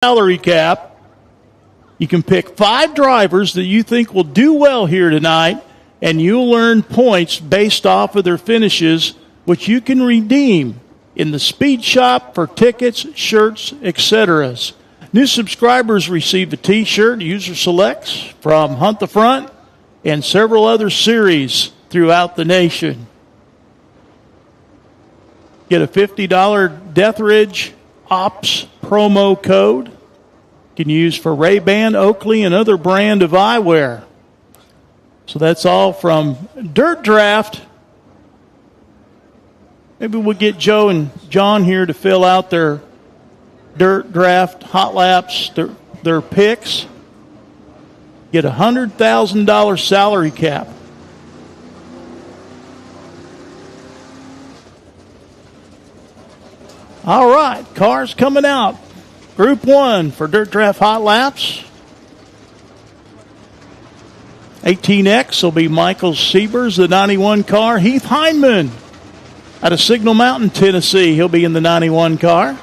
salary cap. You can pick 5 drivers that you think will do well here tonight, and you'll earn points based off of their finishes, which you can redeem in the speed shop for tickets, shirts, etc. New subscribers receive a T-shirt, user selects, from Hunt the Front and several other series throughout the nation. Get a $50 Deathridge Ops promo code. You can use for Ray-Ban, Oakley, and other brand of eyewear. So that's all from Dirt Draft. Maybe we'll get Joe and John here to fill out their Dirt Draft hot laps, their picks. Get a $100,000 salary cap. All right, cars coming out. Group 1 for Dirt Draft hot laps. 18X will be Michael Siebers, the 91 car. Heath Hindman out of Signal Mountain, Tennessee. He'll be in the 91 car.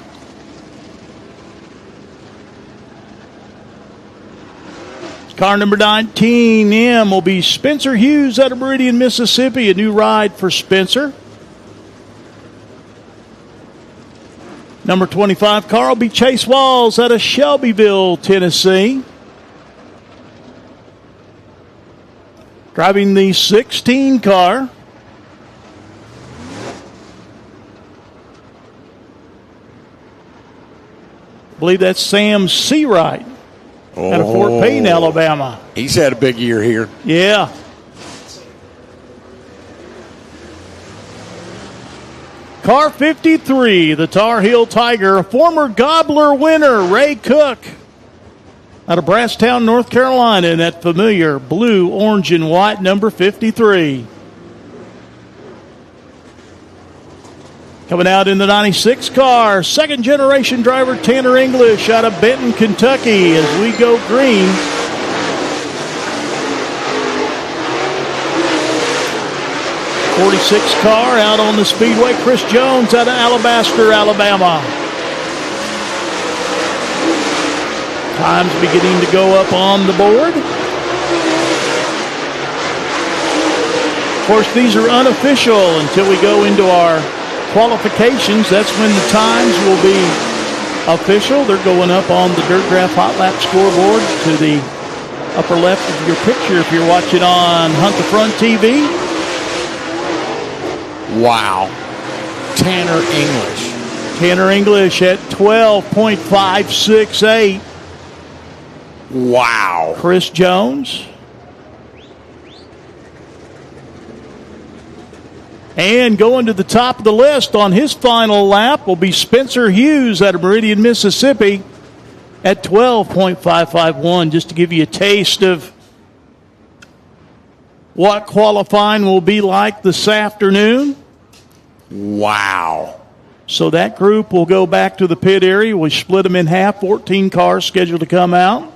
Car number 19M will be Spencer Hughes out of Meridian, Mississippi. A new ride for Spencer. Number 25 car will be Chase Walls out of Shelbyville, Tennessee. Driving the 16 car. I believe that's Sam Seawright out of Fort Payne, Alabama. He's had a big year here. Yeah. Car 53, the Tar Heel Tiger, a former Gobbler winner, Ray Cook, out of Brasstown, North Carolina, in that familiar blue, orange, and white number 53. Coming out in the 96 car, second-generation driver Tanner English out of Benton, Kentucky, as we go green. '46 car out on the speedway, Chris Jones out of Alabaster, Alabama. Times beginning to go up on the board. Of course, these are unofficial until we go into our qualifications. That's when the times will be official. They're going up on the Dirt Draft Hot Lap scoreboard to the upper left of your picture if you're watching on Hunt the Front TV. Wow. Tanner English. Tanner English at 12.568. Wow. Chris Jones. And going to the top of the list on his final lap will be Spencer Hughes out of Meridian, Mississippi at 12.551, just to give you a taste of what qualifying will be like this afternoon. Wow. So that group will go back to the pit area. We split them in half, 14 cars scheduled to come out.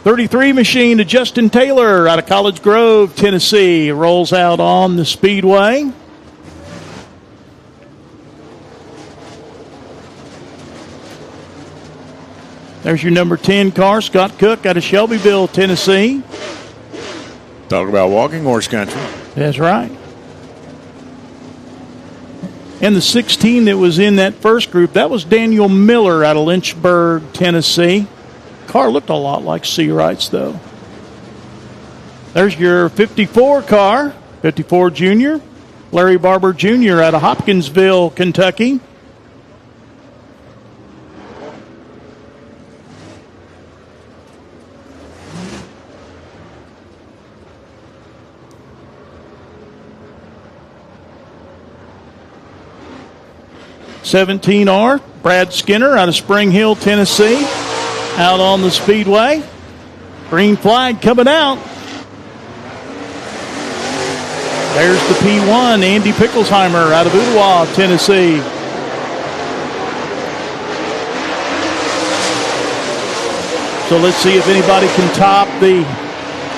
33 machine to Justin Taylor out of College Grove, Tennessee, rolls out on the speedway. There's your number 10 car, Scott Cook out of Shelbyville, Tennessee. Talk about walking horse country. That's right. And the 16 that was in that first group, that was Daniel Miller out of Lynchburg, Tennessee. Car looked a lot like Seawright's, though. There's your 54 car, 54 Junior, Larry Barber Jr. out of Hopkinsville, Kentucky. '17R, Brad Skinner out of Spring Hill, Tennessee, out on the speedway. Green flag coming out. There's the P1, Andy Picklesheimer out of Ottawa, Tennessee. So let's see if anybody can top the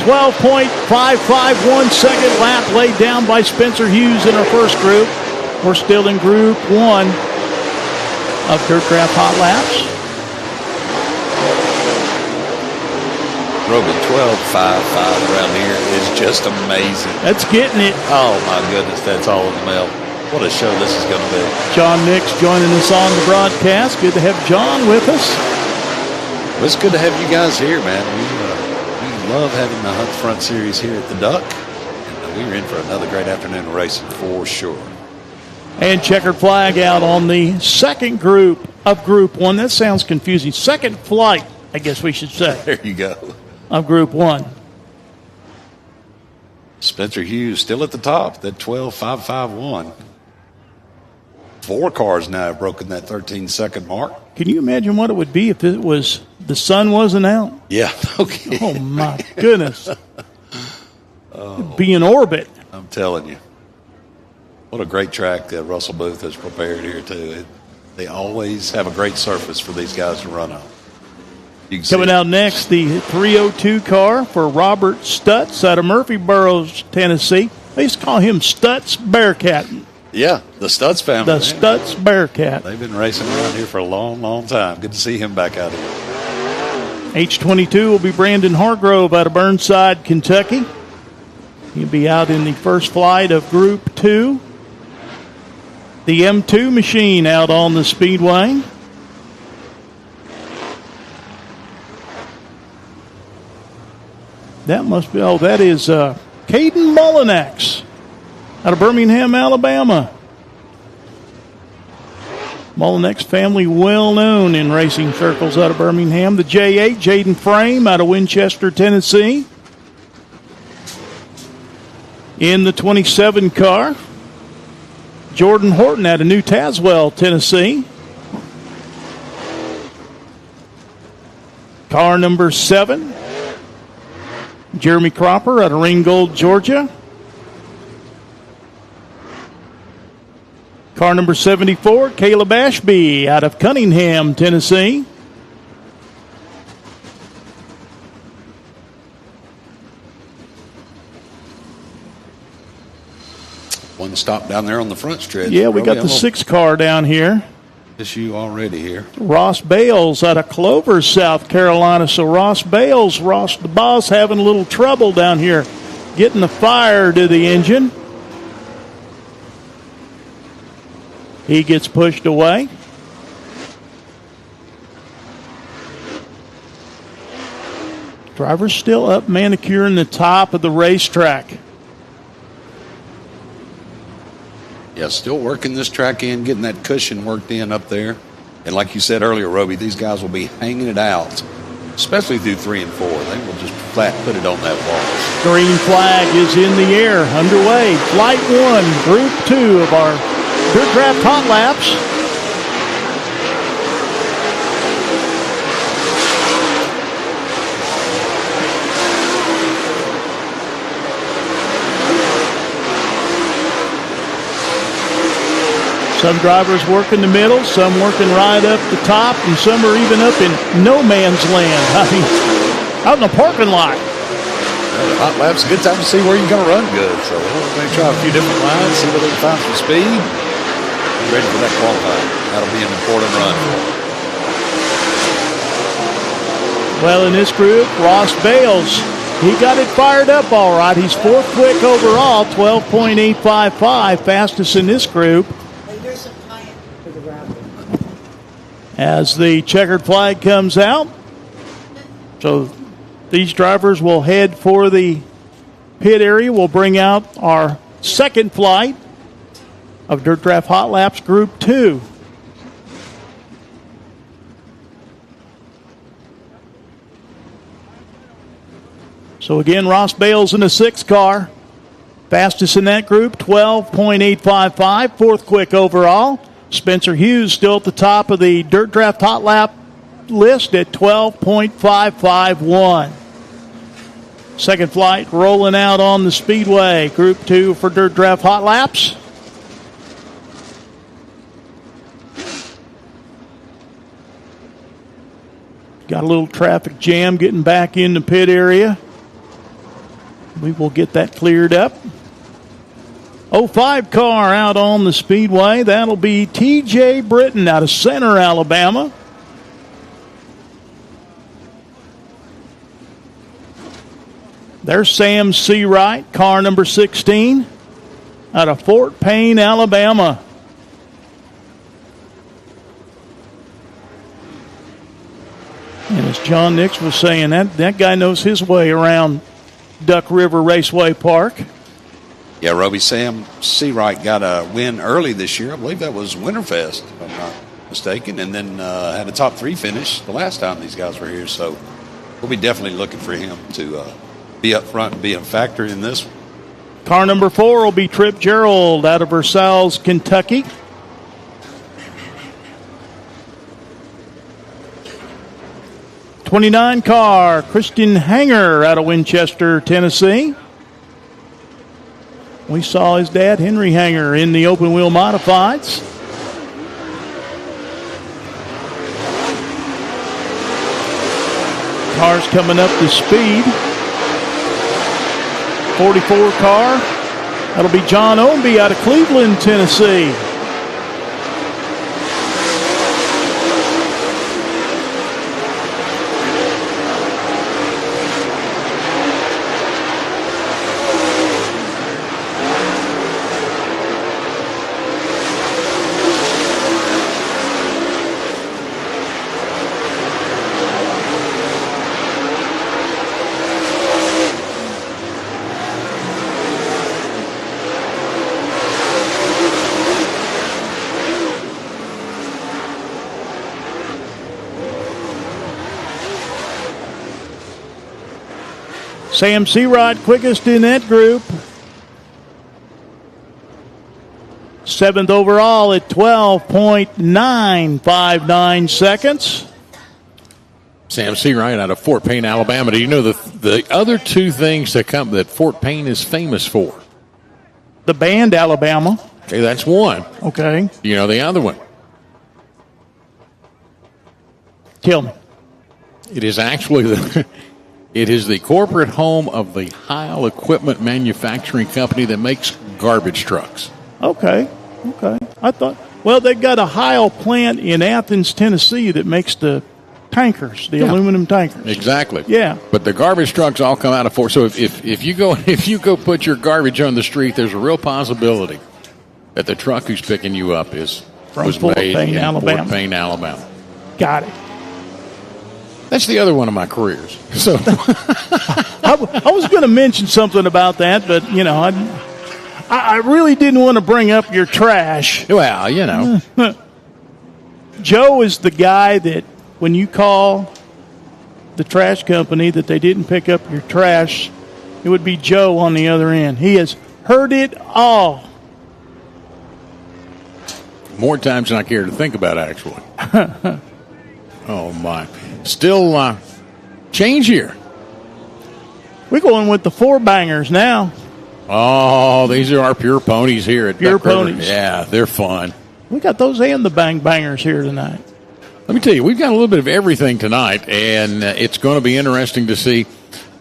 12.551 second lap laid down by Spencer Hughes in our first group. We're still in Group 1. of Dirt Draft Hot Laps. Roby 12.55 around here is just amazing. That's getting it. Oh, my goodness, that's all in the mail. What a show this is going to be. John Nix joining us on the broadcast. Good to have John with us. Well, it's good to have you guys here, man. We love having the Hunt Front Series here at the Duck. And we're in for another great afternoon of racing for sure. And checkered flag out on the second group of Group 1. That sounds confusing. Second flight, I guess we should say. There you go. Of Group 1. Spencer Hughes still at the top, that 12.551. 4 cars now have broken that 13-second mark. Can you imagine what it would be if it was the sun wasn't out? Yeah, okay. Oh, my goodness. It'd be in orbit. I'm telling you. What a great track that Russell Booth has prepared here, too. They always have a great surface for these guys to run on. Coming out next, the 302 car for Robert Stutz out of Murfreesboro, Tennessee. They used to call him Stutz Bearcat. Yeah, the Stutz family. The Stutz Bearcat. They've been racing around here for a long, long time. Good to see him back out here. H22 will be Brandon Hargrove out of Burnside, Kentucky. He'll be out in the first flight of Group 2. The M2 machine out on the speedway. That must be, that is Caden Mullinax out of Birmingham, Alabama. Mullinax family well known in racing circles out of Birmingham. The J8, Jaden Frame out of Winchester, Tennessee. In the 27 car, Jordan Horton out of New Tazewell, Tennessee. Car number 7. Jeremy Cropper out of Ringgold, Georgia. Car number 74, Caleb Ashby out of Cunningham, Tennessee. One stop down there on the front stretch. Yeah, we got the 6 car down here. Issue already here. Ross Bales out of Clover, South Carolina. So Ross Bales, Ross the boss, having a little trouble down here getting the fire to the engine. He gets pushed away. Driver's still up manicuring the top of the racetrack. Yeah, still working this track in, getting that cushion worked in up there. And like you said earlier, Roby, these guys will be hanging it out, especially through 3 and 4. They will just flat put it on that wall. Green flag is in the air, underway. Flight 1, Group 2 of our Dirt Draft Hot Laps. Some drivers work in the middle, some working right up the top, and some are even up in no man's land. I mean, out in the parking lot. Hot laps, a good time to see where you're going to run good. So we're going to try a few different lines, see where they can find some speed. Be ready for that qualifying. That'll be an important run. Well, in this group, Ross Bales, he got it fired up all right. He's 4th quick overall, 12.855, fastest in this group. As the checkered flag comes out. So these drivers will head for the pit area. We'll bring out our second flight of Dirt Draft Hot Laps Group 2. So again, Ross Bales in the 6 car. Fastest in that group, 12.855, 4th quick overall. Spencer Hughes still at the top of the Dirt Draft Hot Lap list at 12.551. Second flight rolling out on the speedway. Group 2 for Dirt Draft Hot Laps. Got a little traffic jam getting back in the pit area. We will get that cleared up. 05 car out on the speedway. That'll be T.J. Britton out of Center, Alabama. There's Sam Seawright, car number 16, out of Fort Payne, Alabama. And as John Nix was saying, that guy knows his way around Duck River Raceway Park. Yeah, Roby, Sam Seawright got a win early this year. I believe that was Winterfest, if I'm not mistaken, and then had a top 3 finish the last time these guys were here. So we'll be definitely looking for him to be up front and be a factor in this one. Car number 4 will be Trip Gerald out of Versailles, Kentucky. '29 car, Christian Hanger out of Winchester, Tennessee. We saw his dad, Henry Hanger, in the open wheel modifieds. Cars coming up to speed. 44 car, that'll be John Ownby out of Cleveland, Tennessee. Sam Seawright quickest in that group. 7th overall at 12.959 seconds. Sam Seawright out of Fort Payne, Alabama. Do you know the other 2 things that Fort Payne is famous for? The band Alabama. Okay, that's one. Okay. You know the other one? Kill me. It is actually it is the corporate home of the Heil Equipment Manufacturing Company that makes garbage trucks. Okay. I thought, well, they've got a Heil plant in Athens, Tennessee that makes the tankers, the aluminum tankers. Exactly. Yeah. But the garbage trucks all come out of Fort. So if you go put your garbage on the street, there's a real possibility that the truck who's picking you up was Fort made Payne, in Alabama. Fort Payne, Alabama. Got it. That's the other one of my careers. So I was going to mention something about that, but, you know, I really didn't want to bring up your trash. Well, you know. Joe is the guy that when you call the trash company that they didn't pick up your trash, it would be Joe on the other end. He has heard it all. More times than I care to think about, actually. Oh, my. Still change here. We're going with the 4-bangers now. Oh, these are our pure ponies here at Pure Duck River. ponies. Yeah, they're fun. We got those and the bangers here tonight. Let me tell you, we've got a little bit of everything tonight, and it's going to be interesting to see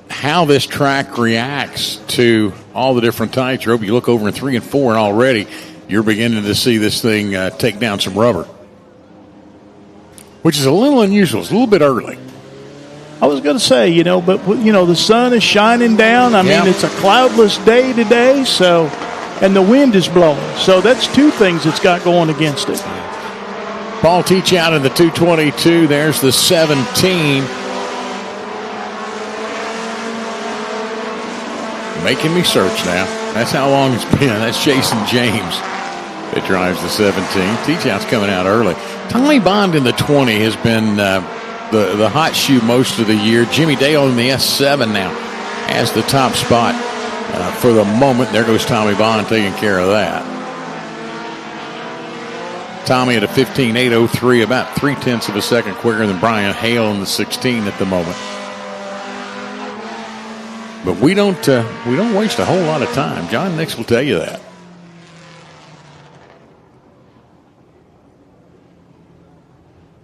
how this track reacts to all the different types. Roby, you look over in 3 and 4, and already you're beginning to see this thing take down some rubber, which is a little unusual. It's a little bit early. I was going to say, you know, but, you know, the sun is shining down. I mean, it's a cloudless day today, so, and the wind is blowing. So that's 2 things it's got going against it. Paul Teach out in the 222. There's the 17. Making me search now. That's how long it's been. That's Jason James that drives the 17. Teach out's coming out early. Tommy Bond in the 20 has been the hot shoe most of the year. Jimmy Dale in the S7 now has the top spot for the moment. There goes Tommy Bond taking care of that. Tommy at a 15.803, about 0.3 of a second quicker than Brian Hale in the 16 at the moment. But we don't waste a whole lot of time. John Nix will tell you that.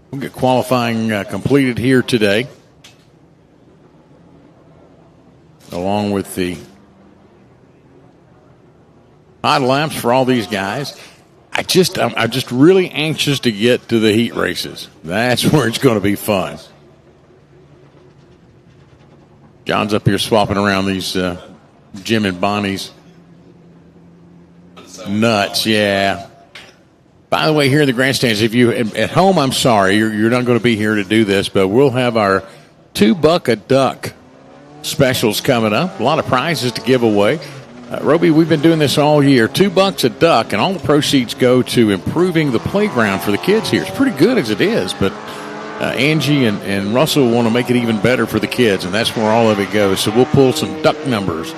We'll get qualifying completed here today, along with the hot laps for all these guys. I'm just really anxious to get to the heat races. That's where it's going to be fun. John's up here swapping around these Jim and Bonnie's nuts. Yeah. By the way, here in the grandstands, if you at home, I'm sorry, you're not going to be here to do this, but we'll have our $2 a duck specials coming up. A lot of prizes to give away. Roby, we've been doing this all year. $2 a duck, and all the proceeds go to improving the playground for the kids here. It's pretty good as it is, but Angie and Russell want to make it even better for the kids, and that's where all of it goes. So we'll pull some duck numbers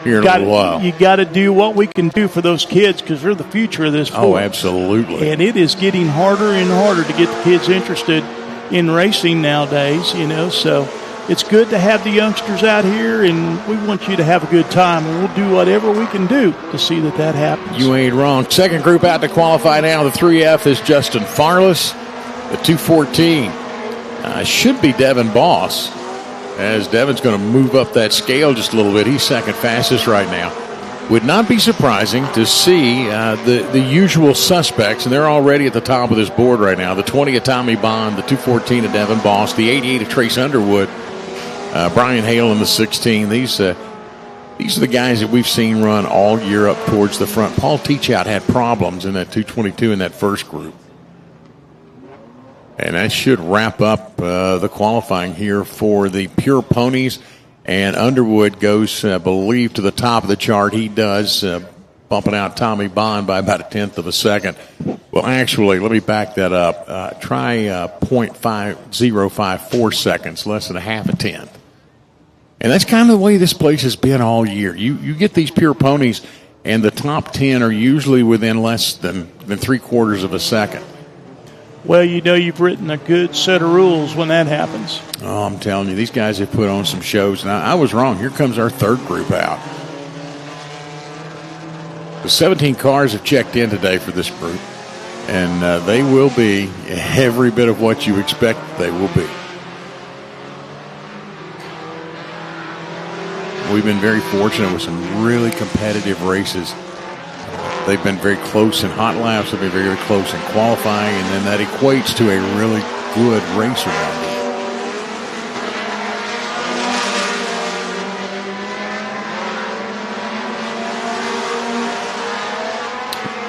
here in a little while. You got to do what we can do for those kids because they're the future of this sport. Oh, absolutely. And it is getting harder and harder to get the kids interested in racing nowadays, so it's good to have the youngsters out here, and we want you to have a good time, and we'll do whatever we can do to see that happens. You ain't wrong. Second group out to qualify now. The 3F is Justin Farless. The 214 should be Devin Boss, as Devin's going to move up that scale just a little bit. He's second fastest right now. Would not be surprising to see the usual suspects, and they're already at the top of this board right now. The 20 of Tommy Bond, the 214 of Devin Boss, the 88 of Trace Underwood, Brian Hale in the 16. These are the guys that we've seen run all year up towards the front. Paul Teachout had problems in that 222 in that first group. And that should wrap up the qualifying here for the Pure Ponies. And Underwood goes, I believe, to the top of the chart. He does, bumping out Tommy Bond by about 1/10 of a second. Well, actually, let me back that up. Try 0.5054 seconds, less than a half a tenth. And that's kind of the way this place has been all year. You get these Pure Ponies, and the top 10 are usually within less than 3/4 of a second. Well, you've written a good set of rules when that happens. Oh, I'm telling you, these guys have put on some shows. And I was wrong. Here comes our third group out. The 17 cars have checked in today for this group, and they will be every bit of what you expect they will be. We've been very fortunate with some really competitive races. They've been very close in hot laps. They've been very, very close in qualifying, and then that equates to a really good race around here.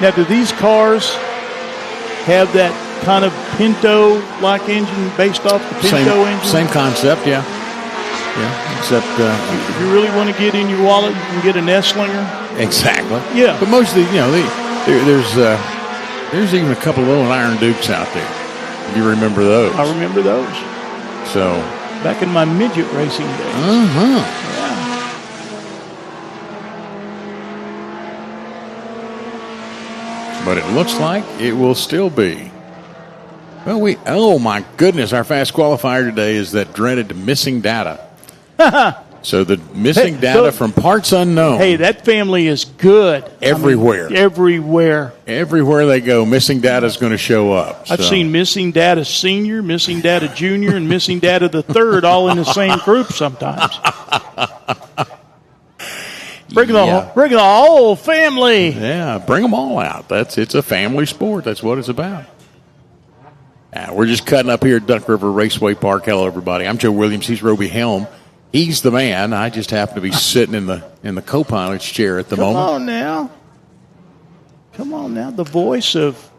Now, do these cars have that kind of Pinto-like engine based off the Pinto engine? Same concept, yeah. Yeah, except if you really want to get in your wallet, you can get an S-Slinger. Exactly. Yeah. But most of the, there's even a couple of little Iron Dukes out there. You remember those? I remember those. So back in my midget racing days. Yeah. But it looks like it will still be. Well, oh my goodness, our fast qualifier today is that dreaded missing data. So the missing data from parts unknown. Hey, that family is good. Everywhere. Everywhere. Everywhere they go, missing data is going to show up. I've seen missing data senior, missing data junior, and missing data the third all in the same group sometimes. Bring the whole family. Yeah, bring them all out. It's a family sport. That's what it's about. We're just cutting up here at Duck River Raceway Park. Hello, everybody. I'm Joe Williams. He's Roby Helm. He's the man. I just happen to be sitting in the co-pilot's chair at the moment. Come on now. The voice of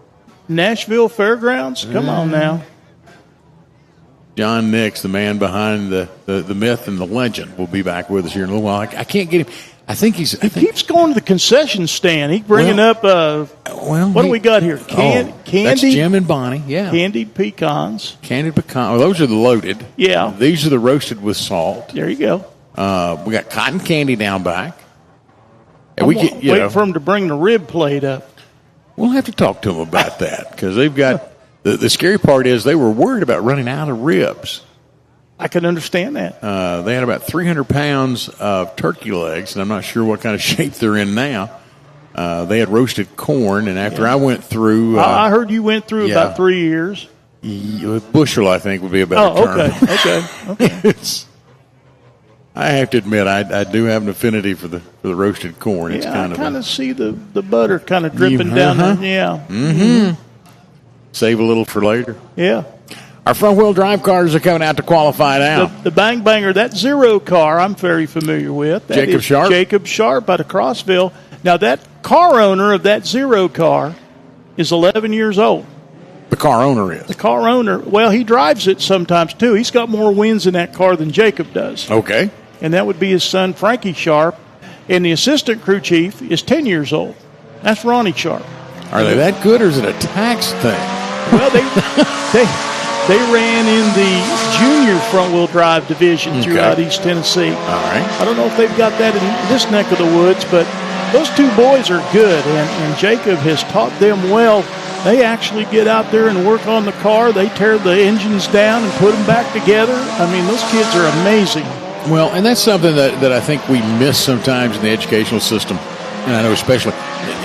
Nashville Fairgrounds. Come on now. John Nix, the man behind the myth and the legend, will be back with us here in a little while. I can't get him. He keeps going to the concession stand. He's bringing up. What do we got here? Candy. That's Jim and Bonnie. Yeah. Candied pecans. Candied pecan. Oh, those are the loaded. Yeah. These are the roasted with salt. There you go. We got cotton candy down back. And wait for them to bring the rib plate up. We'll have to talk to them about that because they've got. The scary part is they were worried about running out of ribs. I can understand that. They had about 300 pounds of turkey legs, and I'm not sure what kind of shape they're in now. They had roasted corn, and after I went through... I heard you went through about 3 years. Bushel, I think, would be a better term. Okay. I have to admit, I do have an affinity for the roasted corn. It's I kind of see the butter kind of dripping down there. Yeah. Mm-hmm. Save a little for later. Yeah. Our front-wheel drive cars are coming out to qualify now. The Bang Banger, that Zero car I'm very familiar with. That Jacob Sharp? Jacob Sharp out of Crossville. Now, that car owner of that Zero car is 11 years old. The car owner is? The car owner, well, he drives it sometimes, too. He's got more wins in that car than Jacob does. Okay. And that would be his son, Frankie Sharp. And the assistant crew chief is 10 years old. That's Ronnie Sharp. Are they that good, or is it a tax thing? Well, they ran in the junior front-wheel drive division throughout East Tennessee. All right. I don't know if they've got that in this neck of the woods, but those two boys are good, and Jacob has taught them well. They actually get out there and work on the car. They tear the engines down and put them back together. I mean, those kids are amazing. Well, and that's something that I think we miss sometimes in the educational system, and I know especially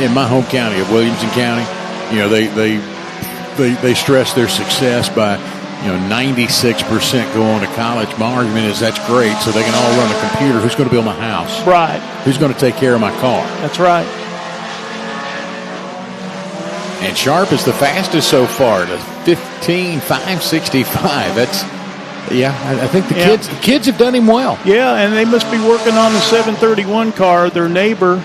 in my home county of Williamson County. You know, they stress their success by 96% go on to college. My argument is that's great, so they can all run a computer. Who's going to build my house? Right. Who's going to take care of my car? That's right. And Sharp is the fastest so far to 15.565. That's, I think the kids have done him well. Yeah, and they must be working on the 731 car. Their neighbor